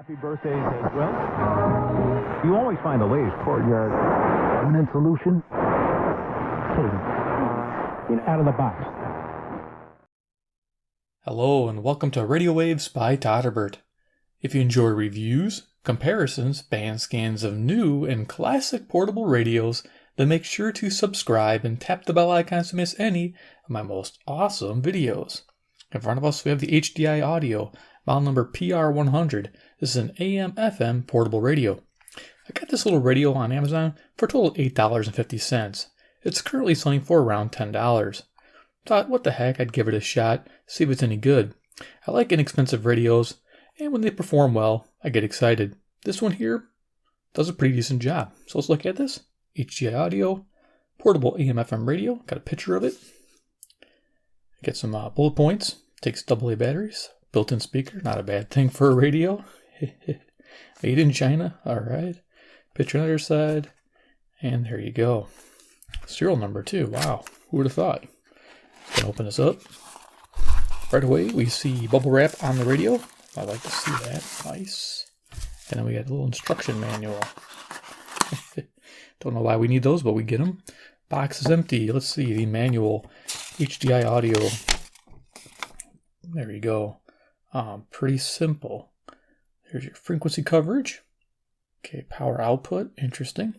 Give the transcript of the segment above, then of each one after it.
Happy birthdays as well. You always find the latest courtyard permanent solution. Out of the box. Hello and welcome to Radio Waves by Todderbert. If you enjoy reviews, comparisons, band scans of new and classic portable radios, then make sure to subscribe and tap the bell icon to miss any of my most awesome videos. In front of us we have the HDi audio, model number PR100. This is an AM FM portable radio. I got this little radio on Amazon for a total of $8.50. It's currently selling for around $10. Thought, what the heck, I'd give it a shot, see if it's any good. I like inexpensive radios, and when they perform well, I get excited. This one here does a pretty decent job. So let's look at this. HDi audio, portable AM FM radio. Got a picture of it. Get some bullet points. Takes AA batteries. Built-in speaker, not a bad thing for a radio. Made in China, alright. Picture on the other side. And there you go. Serial number too, wow. Who would have thought? Gonna open this up. Right away, we see bubble wrap on the radio. I like to see that. Nice. And then we got a little instruction manual. Don't know why we need those, but we get them. Box is empty. Let's see the manual. HDi audio. There you go. Pretty simple. There's your frequency coverage. Okay, power output. Interesting.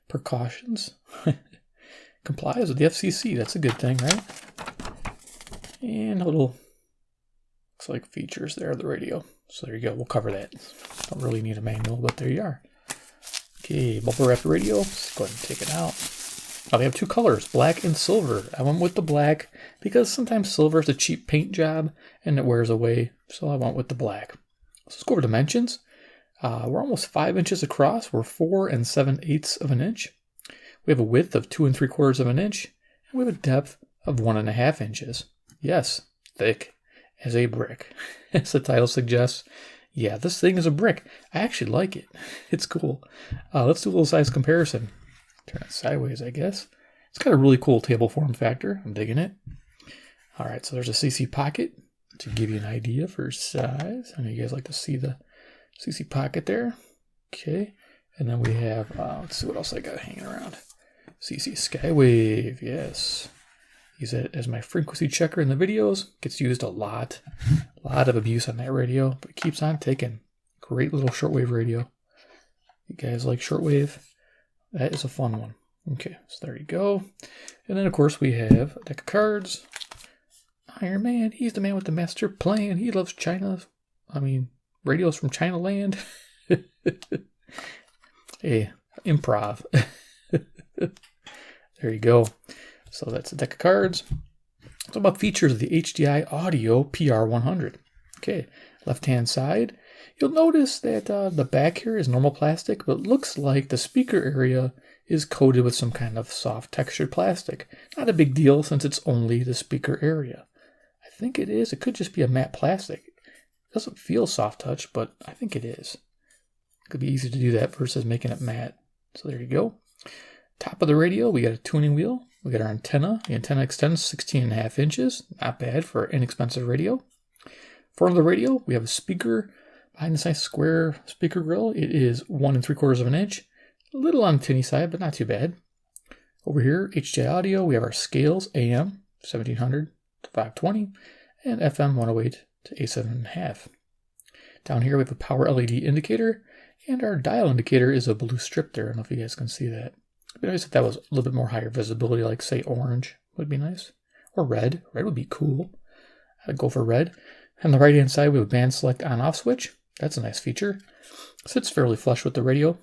Precautions. Complies with the FCC. That's a good thing, right? And a little, looks like features there of the radio. So there you go. We'll cover that. Don't really need a manual, but there you are. Okay, bubble wrap radio. Let's go ahead and take it out. Now they have two colors, black and silver. I went with the black because sometimes silver is a cheap paint job and it wears away. So I went with the black. So let's go over dimensions. We're almost 5 inches across. We're 4 7/8 of an inch. We have a width of 2 3/4 of an inch. And we have a depth of 1.5 inches. Yes, thick as a brick. As the title suggests, yeah, this thing is a brick. I actually like it. It's cool. Let's do a little size comparison. Turn it sideways, I guess. It's got a really cool table form factor. I'm digging it. All right, so there's a CC pocket to give you an idea for size. I know you guys like to see the CC pocket there. Okay, and then we have, let's see what else I got hanging around. CC Skywave, yes. Use it as my frequency checker in the videos. Gets used a lot. A lot of abuse on that radio, but it keeps on ticking. Great little shortwave radio. You guys like shortwave? That is a fun one. Okay, so there you go. And then, of course, we have a deck of cards. Iron Man, he's the man with the master plan. He loves China. I mean, radios from China land. Hey, improv. There you go. So that's a deck of cards. It's about features of the HDi audio PR100. Okay, left-hand side. You'll notice that the back here is normal plastic, but it looks like the speaker area is coated with some kind of soft textured plastic. Not a big deal since it's only the speaker area. I think it is. It could just be a matte plastic. It doesn't feel soft touch, but I think it is. It could be easy to do that versus making it matte. So there you go. Top of the radio, we got a tuning wheel. We got our antenna. The antenna extends 16.5 inches. Not bad for an inexpensive radio. Front of the radio, we have a speaker. Behind this nice square speaker grill, it is 1 3/4 of an inch. A little on the tinny side, but not too bad. Over here, HDi audio, we have our scales, AM 1700 to 520, and FM 108 to 87.5. Down here, we have a power LED indicator, and our dial indicator is a blue strip there. I don't know if you guys can see that. It'd be nice if that was a little bit more higher visibility, like say orange would be nice. Or red. Red would be cool. I'd go for red. On the right hand side, we have a band select on off switch. That's a nice feature. Sits fairly flush with the radio.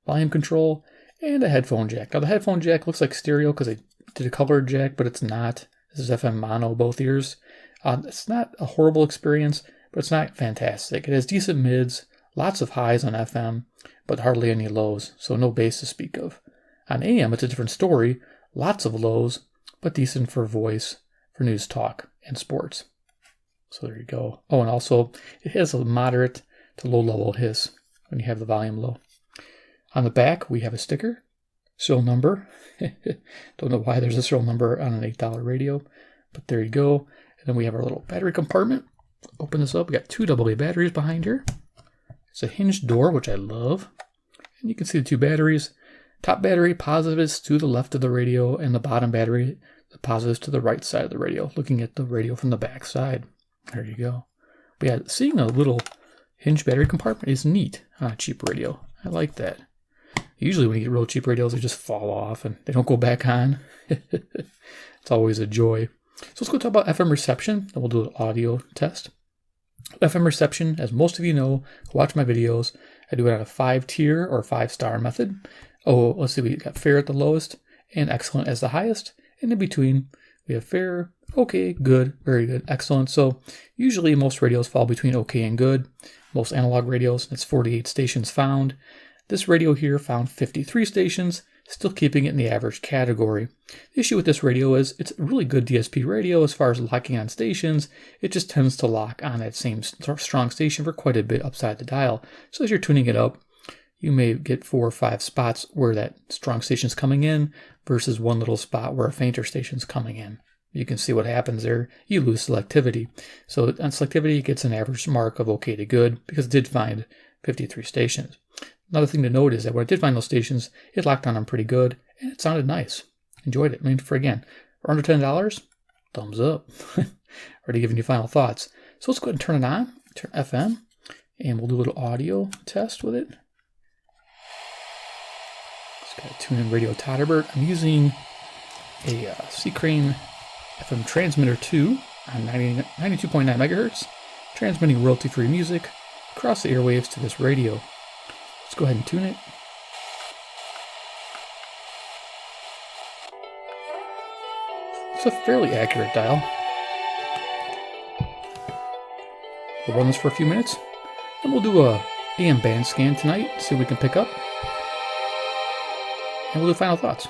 Volume control, and a headphone jack. Now the headphone jack looks like stereo because they did a colored jack, but it's not. This is FM mono, both ears. It's not a horrible experience, but it's not fantastic. It has decent mids, lots of highs on FM, but hardly any lows, so no bass to speak of. On AM, it's a different story. Lots of lows, but decent for voice, for news talk, and sports. So there you go. Oh, and also, it has a moderate to low level hiss when you have the volume low. On the back, we have a sticker, serial number. Don't know why there's a serial number on an $8 radio, but there you go. And then we have our little battery compartment. Open this up. We got 2 AA batteries behind here. It's a hinged door, which I love. And you can see the two batteries. Top battery, positives to the left of the radio, and the bottom battery, the positives to the right side of the radio, looking at the radio from the back side. There you go. But yeah, seeing a little hinged battery compartment is neat on a cheap radio. I like that. Usually when you get real cheap radios, they just fall off and they don't go back on. It's always a joy. So let's go talk about FM reception, and we'll do an audio test. FM reception, as most of you know, who watch my videos, I do it on a 5-tier or 5-star method. Oh, let's see, we got fair at the lowest and excellent as the highest. And in between, we have fair, okay, good, very good, excellent. So usually most radios fall between okay and good. Most analog radios, it's 48 stations found. This radio here found 53 stations, still keeping it in the average category. The issue with this radio is it's a really good DSP radio as far as locking on stations. It just tends to lock on that same strong station for quite a bit upside the dial. So as you're tuning it up, you may get 4 or 5 spots where that strong station is coming in versus one little spot where a fainter station is coming in. You can see what happens there. You lose selectivity. So on selectivity, it gets an average mark of okay to good because it did find 53 stations. Another thing to note is that when it did find those stations, it locked on them pretty good, and it sounded nice. Enjoyed it. I mean, for under $10, thumbs up. Already giving you final thoughts. So let's go ahead and turn it on, turn FM, and we'll do a little audio test with it. Just got to tune in radio Todderbert. I'm using a C-Crane FM transmitter 2 on 92.9 megahertz, transmitting royalty-free music across the airwaves to this radio. Let's go ahead and tune it. It's a fairly accurate dial. We'll run this for a few minutes, and we'll do a AM band scan tonight, see what we can pick up, and we'll do final thoughts.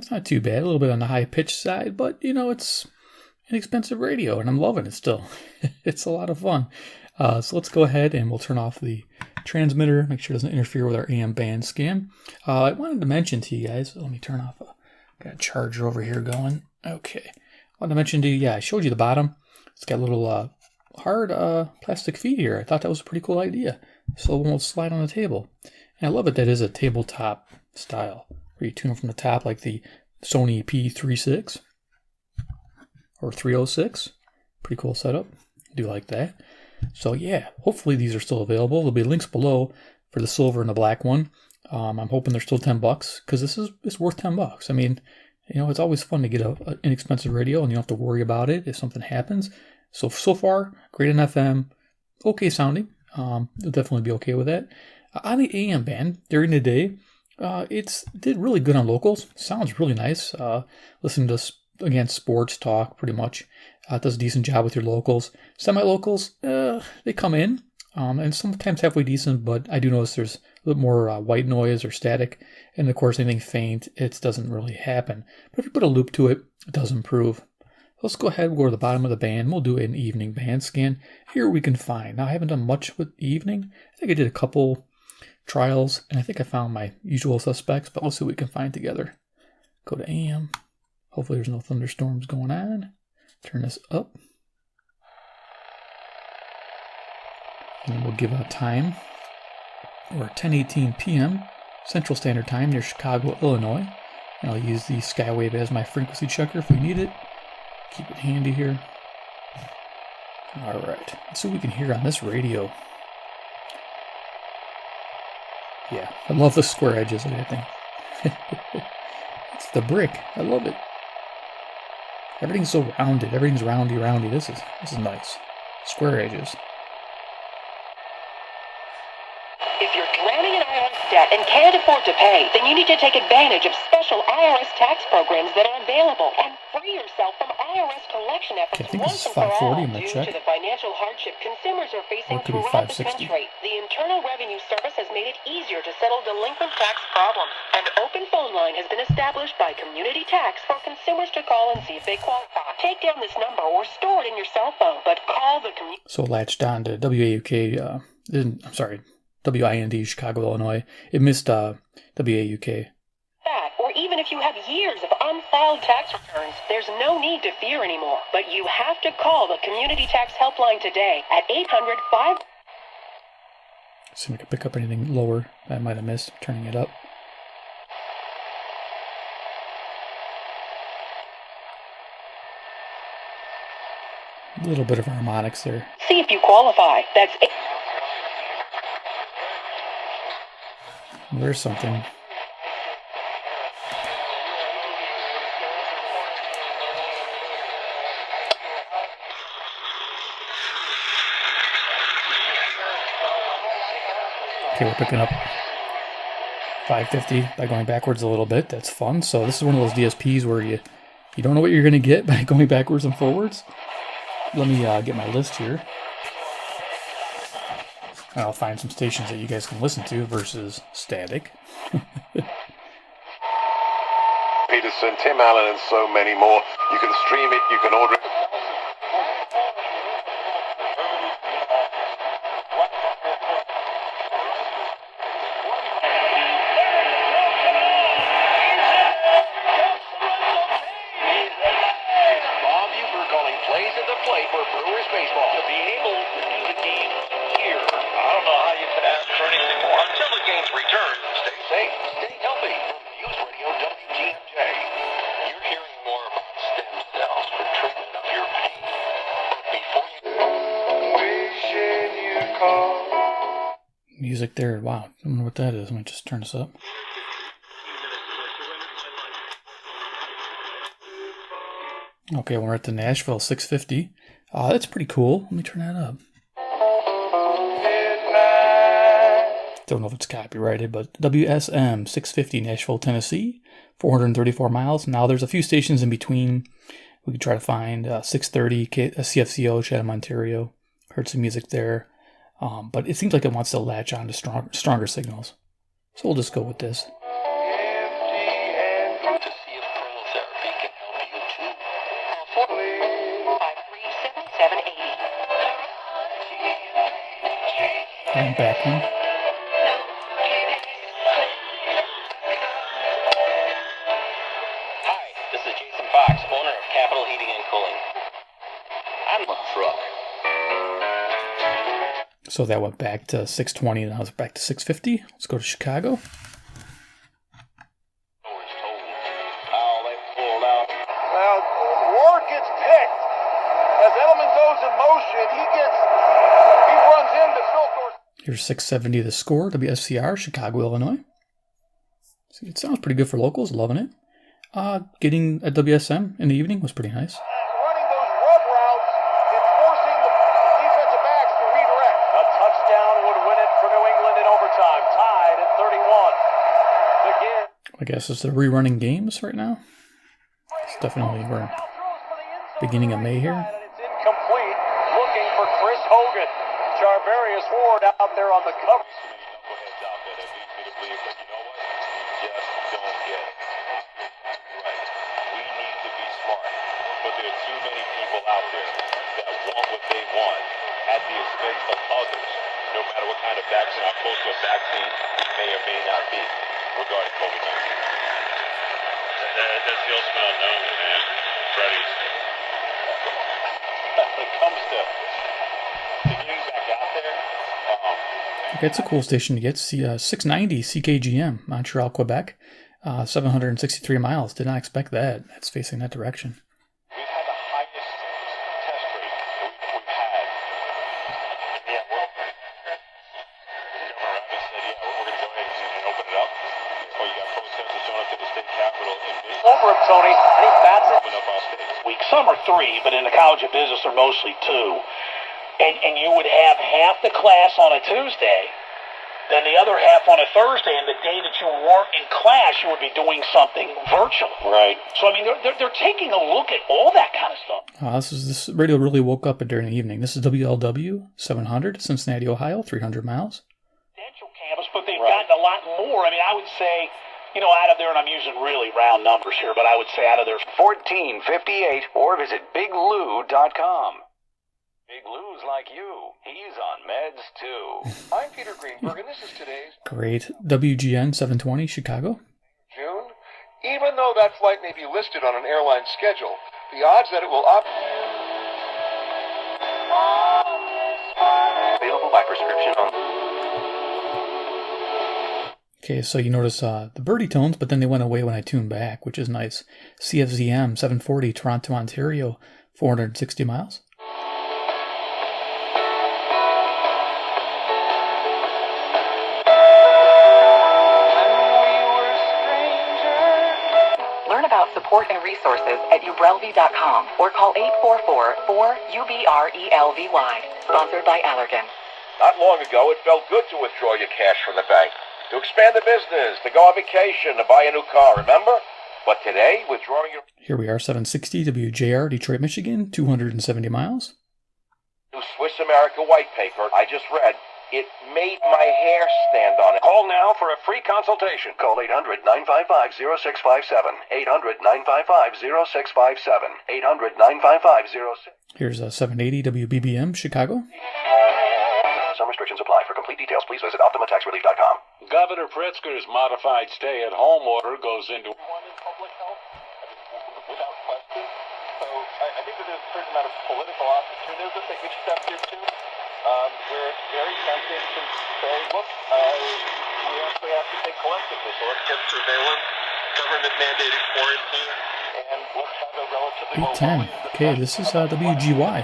It's not too bad. A little bit on the high pitch side, but it's inexpensive radio, and I'm loving it still. It's a lot of fun. So let's go ahead and we'll turn off the transmitter, make sure it doesn't interfere with our AM band scan. I wanted to mention to you guys, let me turn off, got a charger over here going. Okay. I wanted to mention to you, I showed you the bottom. It's got a little hard plastic feet here. I thought that was a pretty cool idea. So it won't slide on the table. And I love it that is a tabletop style, where you tune from the top like the Sony P36 or 306. Pretty cool setup. Do like that. So yeah, hopefully these are still available. There'll be links below for the silver and the black one. I'm hoping they're still $10 because it's worth $10. I mean, it's always fun to get an inexpensive radio and you don't have to worry about it if something happens. So far, great on FM, okay sounding. You'll definitely be okay with that. On the AM band during the day, it did really good on locals. Sounds really nice. Listen to again sports talk pretty much. It does a decent job with your locals. Semi-locals, they come in, and sometimes halfway decent, but I do notice there's a little more white noise or static, and of course anything faint, it doesn't really happen. But if you put a loop to it, it does improve. Let's go ahead and go to the bottom of the band. We'll do an evening band scan. Here we can find. Now I haven't done much with evening. I think I did a couple trials, and I think I found my usual suspects, but let's see what we can find together. Go to AM. Hopefully there's no thunderstorms going on. Turn this up. And we'll give a time. We're at 10:18 p.m. Central Standard Time near Chicago, Illinois. And I'll use the Skywave as my frequency checker if we need it. Keep it handy here. Alright, let's see what we can hear on this radio. Yeah, I love the square edges of that thing. It's the brick. I love it. Everything's so rounded. Everything's roundy. This is nice. Square edges. If you're drowning in IRS debt and can't afford to pay, then you need to take advantage of special IRS tax programs that are available and free yourself from IRS collection efforts Okay, I think once this is and for all. 540 in the Due check. to the financial hardship consumers are facing Or it could be throughout the 560. country, the Internal Revenue Service has made it easier to settle delinquent tax problems. An open phone line has been established by Community Tax for consumers to call and see if they qualify. Take down this number or store it in your cell phone, but call the community. So latched on to WAUK, WIND, Chicago, Illinois. It missed WAUK. Or even if you have years of unfiled tax returns, there's no need to fear anymore. But you have to call the Community Tax Helpline today at 800-5... See if I can pick up anything lower that I might have missed, turning it up. A little bit of harmonics there. See if you qualify. That's... There's something. Okay, we're picking up 550 by going backwards a little bit. That's fun. So this is one of those DSPs where you don't know what you're going to get by going backwards and forwards. Let me get my list here. And I'll find some stations that you guys can listen to versus static. Peterson, Tim Allen, and so many more. You can stream it, you can order it. Plays at the plate for Brewers baseball. To be able to do the game here, I don't know how you could ask for anything more. Until the game's return, stay safe, stay healthy. News Radio WGMJ. You're hearing more about stem cells for treatment of your pain. But before you... Music there. Wow. I don't know what that is. Let me just turn this up. Okay, we're at the Nashville 650. That's pretty cool. Let me turn that up. Don't know if it's copyrighted, but WSM 650 Nashville, Tennessee, 434 miles. Now there's a few stations in between. We could try to find 630 CFCO, Chatham, Ontario. Heard some music there. But it seems like it wants to latch on to stronger signals. So we'll just go with this. to see if And back one. Hi, this is Jason Fox, owner of Capital Heating and Cooling. I'm a truck. So that went back to 620, and now it's back to 650. Let's go to Chicago. Oh, they pulled out. Well, Ward gets picked. As Edelman goes in motion, he runs into Phil. Here's 670 the score, WSCR, Chicago, Illinois. See, it sounds pretty good for locals, loving it. Getting a WSM in the evening was pretty nice. Running those rub routes and forcing the defensive backs to redirect. A touchdown would win it for New England in overtime. Tied at 31. Again. I guess it's the rerunning games right now. It's definitely we're beginning of May here. It's incomplete. Looking for Chris Hogan. Charvarius Ward out there on the cover. Out there that want what they want at the expense of others, no matter what kind of vaccine, how close to a vaccine we may or may not be regarding COVID-19. That feels unknown, man. Freddie's. When it comes to getting back out there, Okay, it's a cool station to get. See, 690 CKGM, Montreal, Quebec, 763 miles. Did not expect that. That's facing that direction. Tony, and he bats it. Some are 3, but in the College of Business they're mostly 2. And you would have half the class on a Tuesday, then the other half on a Thursday, and the day that you weren't in class, you would be doing something virtually. Right. So, I mean, they're taking a look at all that kind of stuff. This radio really woke up during the evening. This is WLW 700, Cincinnati, Ohio, 300 miles. Campus, but they've gotten a lot more. I mean, I would say, out of there, and I'm using really round numbers here, but I would say out of there 1458, or visit biglou.com. Big Lou's like you. He's on meds too. I'm Peter Greenberg, and this is today's Great. WGN 720, Chicago. June. Even though that flight may be listed on an airline schedule, the odds that it will available by prescription on. Okay, so you notice the birdie tones, but then they went away when I tuned back, which is nice. CFZM 740, Toronto, Ontario, 460 miles. Learn about support and resources at ubrelvy.com or call 844-4-UBRELVY. Sponsored by Allergan. Not long ago, it felt good to withdraw your cash from the bank, to expand the business, to go on vacation, to buy a new car, remember? But today, withdrawing your... Here we are, 760 WJR, Detroit, Michigan, 270 miles. New Swiss America white paper I just read, it made my hair stand on it. Call now for a free consultation. Call 800-955-0657. 800-955-0657. 800-955-06... Here's a 780 WBBM, Chicago. Some restrictions apply. For complete details, please visit OptimaTaxRelief.com. Governor Pritzker's modified stay-at-home order goes into... Public health, without question. So I think that there's a certain amount of political opportunism that gets stepped into, where it's very tempting to say, look, we actually have to take collectively. So let's get surveillance, government-mandated quarantine, and let's have a relatively... 810. Okay, this is WGY.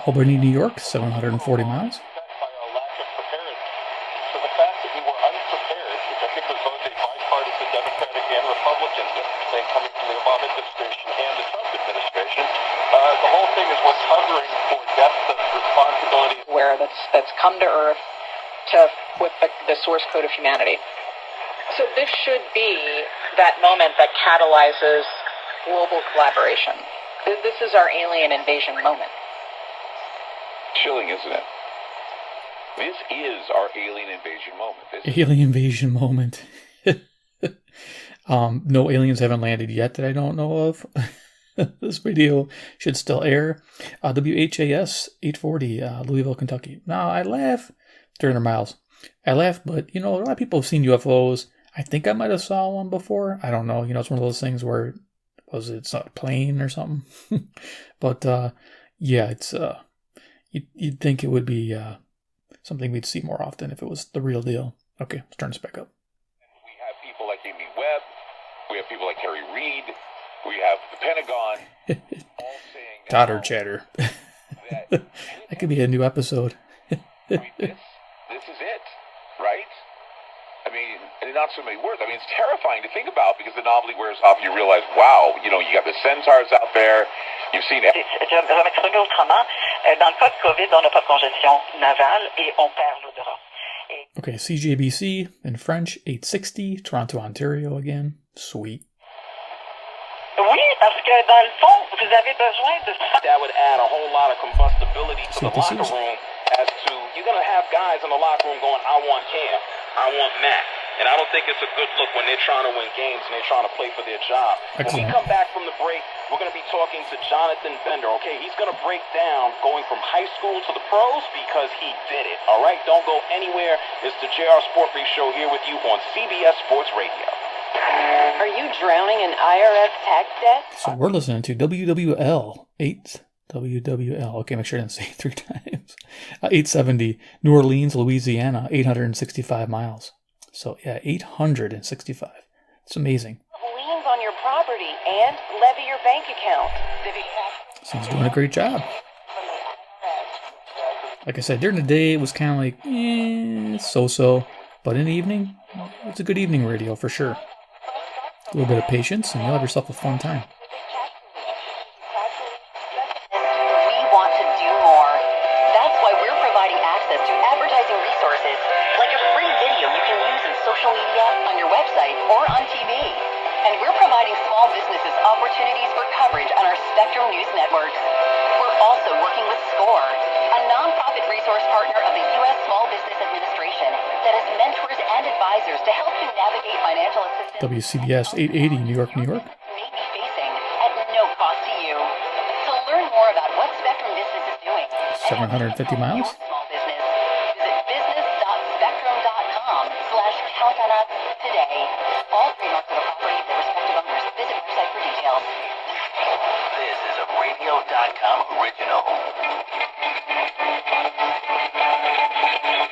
Albany, New York, 740 miles. By a lack of preparedness. So the fact that we were unprepared, which I think was both a bipartisan Democratic and Republican thing coming from the Obama administration and the Trump administration, the whole thing is what's hovering for depth of responsibility. Where that's come to Earth with the source code of humanity. So this should be that moment that catalyzes global collaboration. This is our alien invasion moment. Chilling, isn't it? This is our alien invasion moment. Alien invasion moment. No aliens haven't landed yet that I don't know of. This video should still air. WHAS 840, Louisville, Kentucky. Now, I laugh. 300 miles. I laugh, but, you know, a lot of people have seen UFOs. I think I might have saw one before. I don't know. You know, it's one of those things where, it's not a plane or something? But, yeah, it's, you'd think it would be something we'd see more often if it was the real deal. Okay, let's turn this back up. We have people like Amy Webb. We have people like Harry Reid. We have the Pentagon. All saying Todder chatter. That could be a new episode. I mean, this is it, right? I mean, and not so many words. I mean, it's terrifying to think about because the novelty wears off and you realize, wow, you know, you got the centaurs out there. You've seen it. Je vais m'exprimer autrement. Dans le cas de COVID, on n'a pas de congestion navale et on perd l'odorat. Okay, CJBC in French, 860, Toronto, Ontario again. Sweet. Oui, parce que dans le fond, vous avez besoin de... That would add a whole lot of combustibility to the locker room as to, you're going to have guys in the locker room going, I want Cam, I want Matt. And I don't think it's a good look when they're trying to win games and they're trying to play for their job. Excellent. When we come back from the break, we're going to be talking to Jonathan Bender, okay? He's going to break down going from high school to the pros because he did it, all right? Don't go anywhere. It's the JR Sport Brief Show here with you on CBS Sports Radio. Are you drowning in IRS tax debt? So we're listening to WWL 8 WWL. Okay, make sure I didn't say it 3 times. 870 New Orleans, Louisiana, 865 miles. So yeah, 865. It's amazing. Liens on your property and levy your bank account. So he's doing a great job. Like I said, during the day it was kind of like so-so, but in the evening, it's a good evening radio for sure. A little bit of patience, and you'll have yourself a fun time. We want to do more. That's why we're providing access to advertising resources, like a free video you can use in social media, on your website, or on TV. And we're providing small businesses opportunities for coverage on our Spectrum News networks. We're also working with SCORE, a nonprofit resource partner of the U.S. Small Business Administration that has mentors and advisors to help you navigate financial assistance. WCBS 880, New York, New York. May be facing at no cost to you. To learn more about what Spectrum Business is doing, 750 miles. small business, visit business.spectrum.com/count on us today. All trademarks of the property of their respective owners. Visit website for details. This is a radio.com original.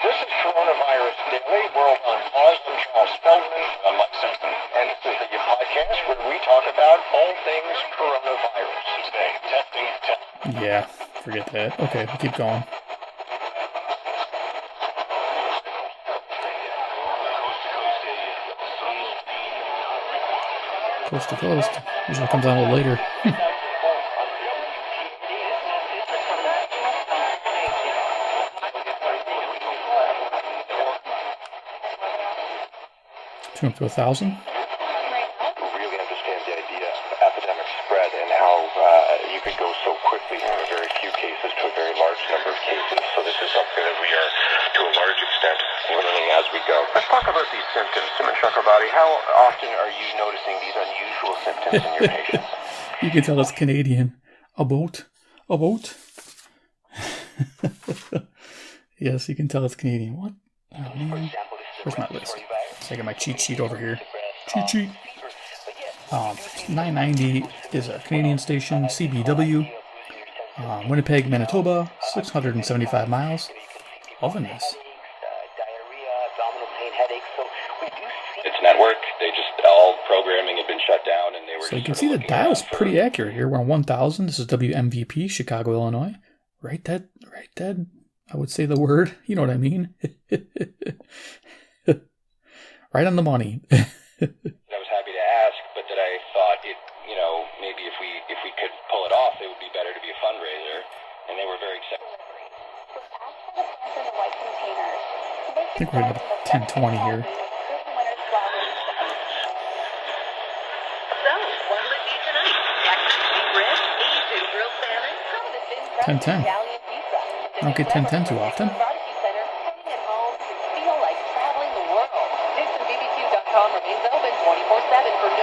This is Coronavirus Daily. World on Pause. I'm Charles Feldman. I'm Mike Simpson. And this is the podcast where we talk about all things coronavirus. Today, testing. Yeah, forget that. Okay, we'll keep going. Coast to coast. Usually comes on a little later. Up to 1,000. Really understand the idea of epidemic spread and how you could go so quickly from a very few cases to a very large number of cases. So this is something that we are, to a large extent, learning as we go. Let's talk about these symptoms. Simon Chakrabarti, how often are you noticing these unusual symptoms in your patients? You can tell it's Canadian. A boat. Yes, you can tell it's Canadian. What? Oh, man. Where's my list? So I got my cheat sheet over here. Cheat sheet. 990 is a Canadian station, CBW. Winnipeg, Manitoba, 675 miles. Loving this. It's network. They just, all programming had been shut down and they were. So you can see the dial's pretty accurate here. We're on 1,000. This is WMVP, Chicago, Illinois. Right, Ted? I would say the word. You know what I mean. Right on the money. I was happy to ask, but that I thought maybe if we could pull it off, it would be better to be a fundraiser, and they were very excited. I think we're at 10:20 here. So, what'll it be tonight? Black beef ribs, Asian grilled salmon, some of the thin 10:10. I don't get 10:10 too often. Remains open 24/7 for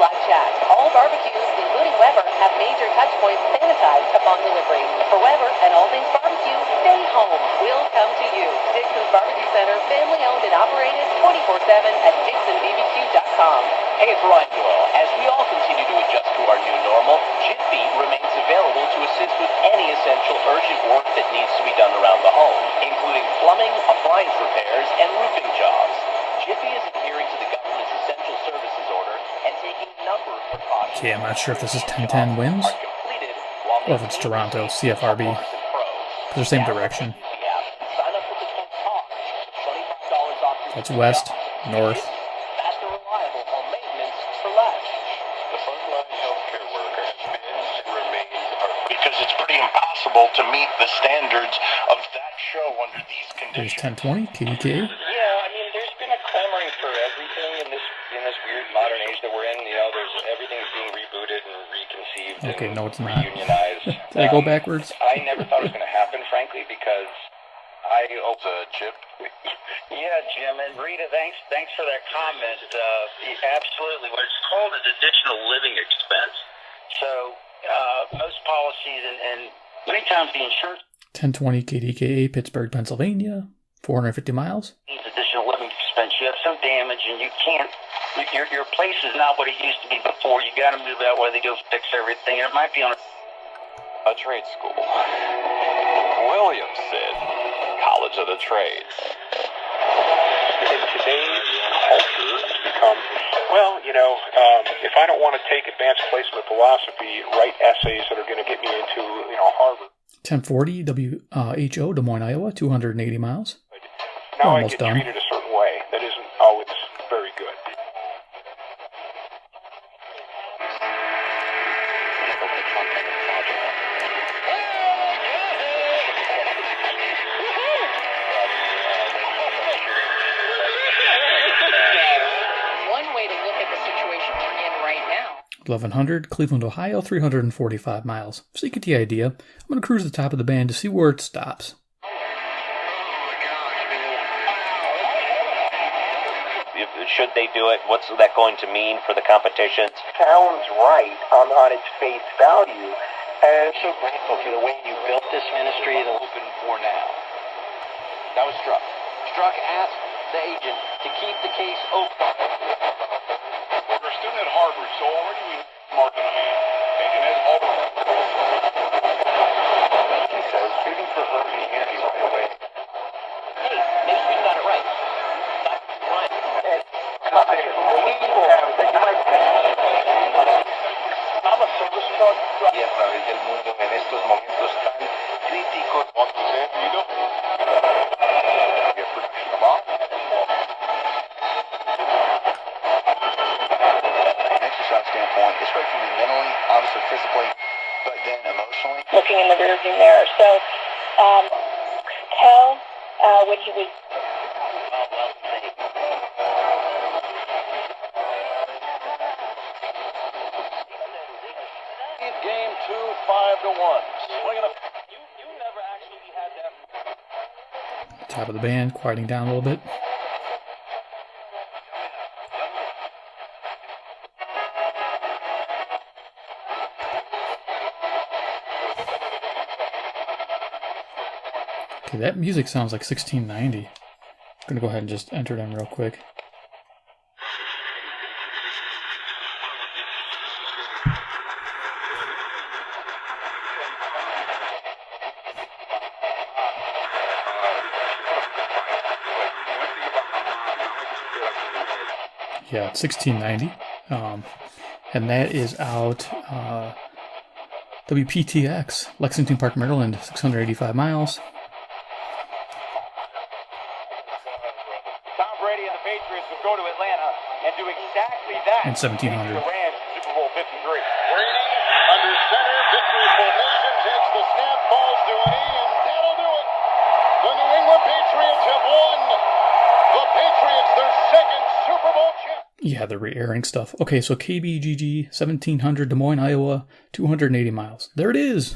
live chat. All barbecues, including Weber, have major touch points sanitized upon delivery. For Weber and all things barbecue, stay home. We'll come to you. Dixon's Barbecue Center, family owned and operated 24/7 at DixonBBQ.com. Hey, it's Ryan Doyle. As we all continue to adjust to our new normal, Jiffy remains available to assist with any essential urgent work that needs to be done around the home, including plumbing, appliance repairs, and roofing jobs. Jiffy is adhering to the government's essential services order and taking a number of precautions. Okay, I'm not sure if this is 10-10 wins or if it's Toronto, CFRB. They're the same direction. That's west, north. Fast and reliable home maintenance for less. The frontline healthcare worker has been and remains because it's pretty impossible to meet the standards of that show under these There's conditions. 1020, KDKA. Yeah, I mean, there's been a clamoring for everything in this weird modern age that we're in. You know, everything's being rebooted and reconceived. Okay, and no, it's not. reunionized. Did I go backwards? I never thought it was going to happen, frankly, because Chip. Yeah, Jim and Rita, thanks for that comment. Absolutely, what it's called is additional living expense. So most policies and many times the insurance 1020 KDKA, Pittsburgh, Pennsylvania, 450 miles. needs additional living expense. You have some damage and you can't. Your place is not what it used to be before. You got to move out where they go fix everything. And it might be on A trade school. Williams said, College of the Trades. In today's culture, it's become, if I don't want to take advanced placement philosophy, write essays that are going to get me into, Harvard. 1040 WHO, Des Moines, Iowa, 280 miles. Now Almost I get done. treated a certain way that isn't always very good. One way to look at the situation we're in right now. 1100, Cleveland, Ohio, 345 miles. So you get the idea. I'm going to cruise the top of the band to see where it stops. Should they do it? What's that going to mean for the competition? Sounds right on its face value. And I'm so grateful for the way you built this ministry and open for now. That was Struck. Struck asked the agent to keep the case open. We're a student at Harvard, so already we mark on a hand. And as Auburn. He says, shooting for her and Andy right away. Hey, maybe you got it right. I'm a service dog. Y a través del mundo en estos momentos tan críticos. What was it, Vito? Get production of all. From an exercise standpoint, it's great for me mentally, obviously physically, but then emotionally. Looking in the rearview mirror. So, Cal, when he was Game 2, 5-1. Swinging up. You never actually had that. Top of the band, quieting down a little bit. Okay, that music sounds like 1690. I'm going to go ahead and just enter it in real quick. Yeah, it's 1690. And that is out WPTX, Lexington Park, Maryland, 685 miles. Tom Brady and the Patriots would go to Atlanta and do exactly that. And 1700. The Rams in Super Bowl 53. Brady under center, victory formation, takes the snap, falls to a knee, and that'll do it. The New England Patriots have won. The Patriots, their second Super Bowl champion. Yeah, the re-airing stuff. Okay, so KBGG, 1700, Des Moines, Iowa, 280 miles. There it is.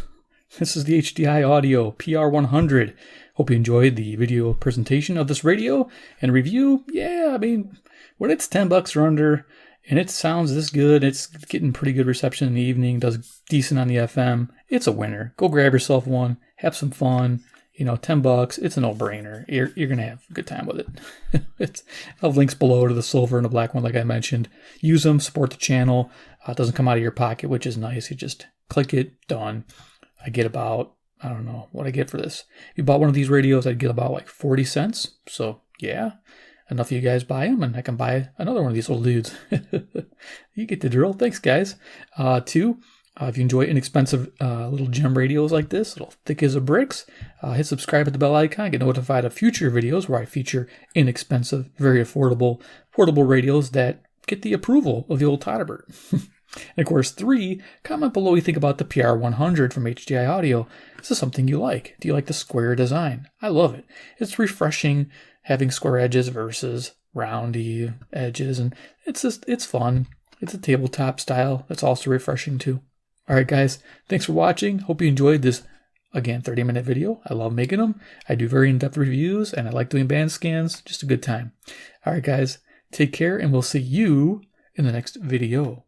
This is the HDi Audio PR100. Hope you enjoyed the video presentation of this radio and review. Yeah, I mean, when it's $10 or under, and it sounds this good. It's getting pretty good reception in the evening, does decent on the FM. It's a winner. Go grab yourself one, have some fun. You know, $10, it's a no-brainer. You're going to have a good time with it. I'll have links below to the silver and the black one, like I mentioned. Use them, support the channel. It doesn't come out of your pocket, which is nice. You just click it, done. I get about, I don't know what I get for this. If you bought one of these radios, I'd get about like 40 cents. So, yeah, enough of you guys buy them, and I can buy another one of these little dudes. You get the drill. Thanks, guys. Two, if you enjoy inexpensive little gem radios like this, little thick as a bricks, hit subscribe at the bell icon. Get notified of future videos where I feature inexpensive, very affordable, portable radios that get the approval of the old todderbert. And of course, 3, comment below what you think about the PR100 from HDi Audio. Is this something you like? Do you like the square design? I love it. It's refreshing having square edges versus roundy edges, and it's fun. It's a tabletop style. That's also refreshing too. All right, guys, thanks for watching. Hope you enjoyed this, again, 30-minute video. I love making them. I do very in-depth reviews, and I like doing band scans. Just a good time. All right, guys, take care, and we'll see you in the next video.